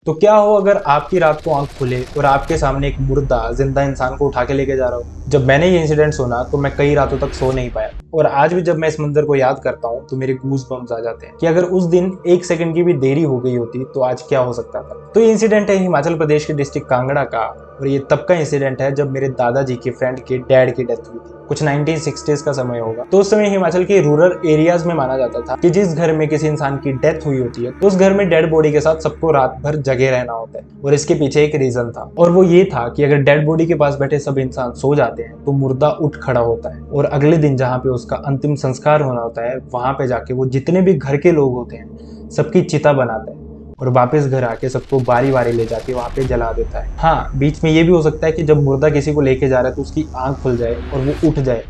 तो क्या हो अगर आपकी रात को आंख खुले और आपके सामने एक मुर्दा जिंदा इंसान को उठा के लेके जा रहा हो। जब मैंने ये इंसिडेंट सुना तो मैं कई रातों तक सो नहीं पाया और आज भी जब मैं इस मंजर को याद करता हूँ तो मेरे गूज बम्स आ जाते हैं कि अगर उस दिन एक सेकंड की भी देरी हो गई होती तो आज क्या हो सकता था। तो ये इंसिडेंट है हिमाचल प्रदेश के डिस्ट्रिक्ट कांगड़ा का और ये तब का इंसिडेंट है जब मेरे दादाजी के फ्रेंड के डैड की डेथ हुई थी। कुछ 1960s का समय होगा। तो उस समय हिमाचल के रूरल एरियाज में माना जाता था कि जिस घर में किसी इंसान की डेथ हुई होती है तो उस घर में डेड बॉडी के साथ सबको रात भर जगे रहना होता है और इसके पीछे एक रीजन था और वो ये था कि अगर डेड बॉडी के पास बैठे सब इंसान सो जाते हैं तो मुर्दा उठ खड़ा होता है और अगले दिन जहाँ पे उसका अंतिम संस्कार होना होता है वहां पे जाके वो जितने भी घर के लोग होते हैं सबकी चिता बनाता है और वापस घर आके सबको बारी बारी ले जाके वहां पे जला देता है। हाँ, बीच में ये भी हो सकता है कि जब मुर्दा किसी को लेके जा रहा है तो उसकी आंख खुल जाए और वो उठ जाए,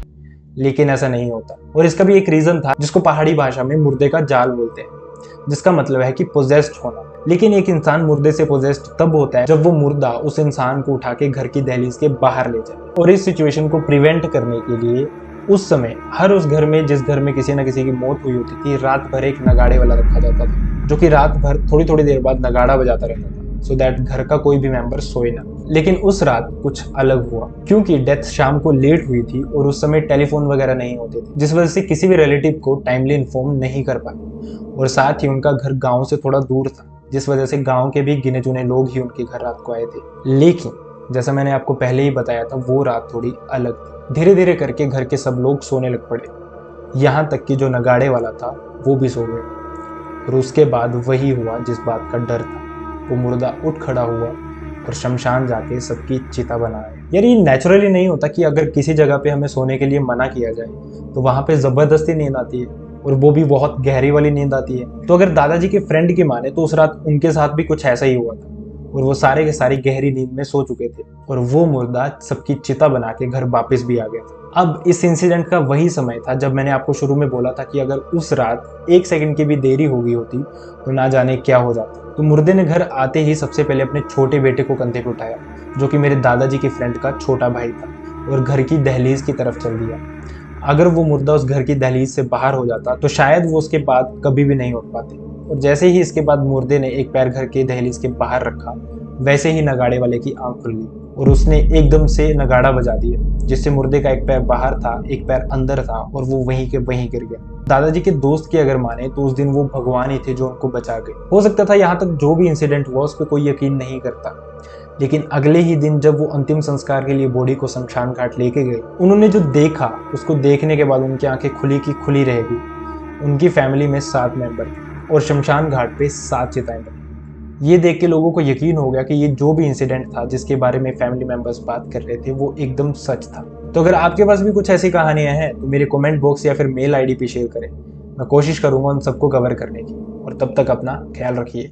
लेकिन ऐसा नहीं होता। और इसका भी एक रीजन था जिसको पहाड़ी भाषा में मुर्दे का जाल बोलते हैं, जिसका मतलब है कि पोजेस्ड होना। लेकिन एक इंसान मुर्दे से पोजेस्ड तब होता है जब वो मुर्दा उस इंसान को उठा के घर की दहलीज के बाहर ले जाए। और इस सिचुएशन को प्रिवेंट करने के लिए उस समय हर उस घर में जिस घर में किसी न किसी की मौत हुई होती थी रात भर एक नगाड़े वाला रखा जाता था जो कि रात भर थोड़ी थोड़ी देर बाद नगाड़ा बजाता रहता था सो दैट घर का कोई भी मेंबर सोए ना। लेकिन उस रात कुछ अलग हुआ क्योंकि डेथ शाम को लेट हुई थी और उस समय टेलीफोन वगैरह नहीं होते थे जिस वजह से किसी भी रिलेटिव को टाइमली इन्फॉर्म नहीं कर पाए और साथ ही उनका घर गांव से थोड़ा दूर था जिस वजह से गांव के भी गिने चुने लोग ही उनके घर रात को आए थे। लेकिन जैसा मैंने आपको पहले ही बताया था वो रात थोड़ी अलग थी। धीरे धीरे करके घर के सब लोग सोने लग पड़े, यहाँ तक कि जो नगाड़े वाला था वो भी सो गए और उसके बाद वही हुआ जिस बात का डर था। वो मुर्दा उठ खड़ा हुआ और शमशान जाके सबकी चिता बनाए। यार ये नेचुरली नहीं होता कि अगर किसी जगह पे हमें सोने के लिए मना किया जाए तो वहां पे जबरदस्ती नींद आती है और वो भी बहुत गहरी वाली नींद आती है। तो अगर दादाजी के फ्रेंड की माने तो उस रात उनके साथ भी कुछ ऐसा ही हुआ था और वो सारे के सारे गहरी नींद में सो चुके थे और वो मुर्दा सबकी चिता बना के घर वापस भी आ गया था। अब इस इंसिडेंट का वही समय था जब मैंने आपको शुरू में बोला था कि अगर उस रात एक सेकंड की भी देरी हो गई होती तो ना जाने क्या हो जाता। तो मुर्दे ने घर आते ही सबसे पहले अपने छोटे बेटे को कंधे पे उठाया जो कि मेरे दादाजी के फ्रेंड का छोटा भाई था और घर की दहलीज की तरफ चल दिया। अगर वो मुर्दा उस घर की दहलीज से बाहर हो जाता तो शायद वो उसके बाद कभी भी नहीं उठ पाते। और जैसे ही इसके बाद मुर्दे ने एक पैर घर के दहलीज के बाहर रखा वैसे ही नगाड़े वाले की आंख खुल गई और उसने एकदम से नगाड़ा बजा दिया जिससे मुर्दे का एक पैर बाहर था एक पैर अंदर था और वो वहीं के वहीं गिर गया। दादाजी के दोस्त की अगर माने तो उस दिन वो भगवान ही थे जो उनको बचा गए। हो सकता था यहाँ तक जो भी इंसिडेंट हुआ उस पर कोई यकीन नहीं करता, लेकिन अगले ही दिन जब वो अंतिम संस्कार के लिए बॉडी को शमशान घाट लेके गए उन्होंने जो देखा उसको देखने के बाद उनकी आंखें खुली की खुली रह गई। उनकी फैमिली में 7 मेंबर थे और शमशान घाट पे 7 चिताएं बनी। ये देख के लोगों को यकीन हो गया कि ये जो भी इंसिडेंट था जिसके बारे में फैमिली मेंबर्स बात कर रहे थे वो एकदम सच था। तो अगर आपके पास भी कुछ ऐसी कहानियां हैं तो मेरे कमेंट बॉक्स या फिर मेल आईडी पे शेयर करें। मैं कोशिश करूंगा उन सबको कवर करने की। और तब तक अपना ख्याल रखिए।